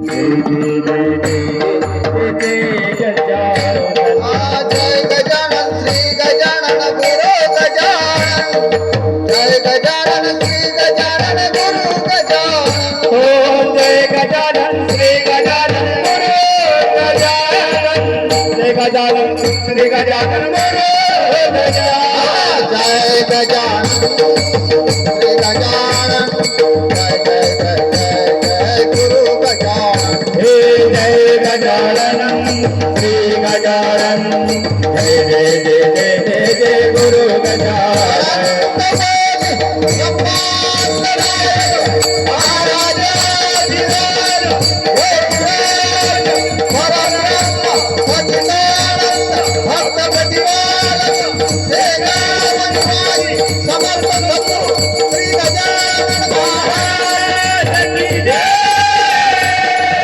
जय गजानन श्री गजानन गुरु गजानन जय गजानन श्री गजानन गुरु गजानन ओम जय गजानन श्री गजानन गुरु गजानन जय गजानन श्री गजानन गुरु गजानन जय गजानन श्री गजानन जय जय जय जय जय गुरु गजानन हे जय गजानन श्री गजानन जय जय जय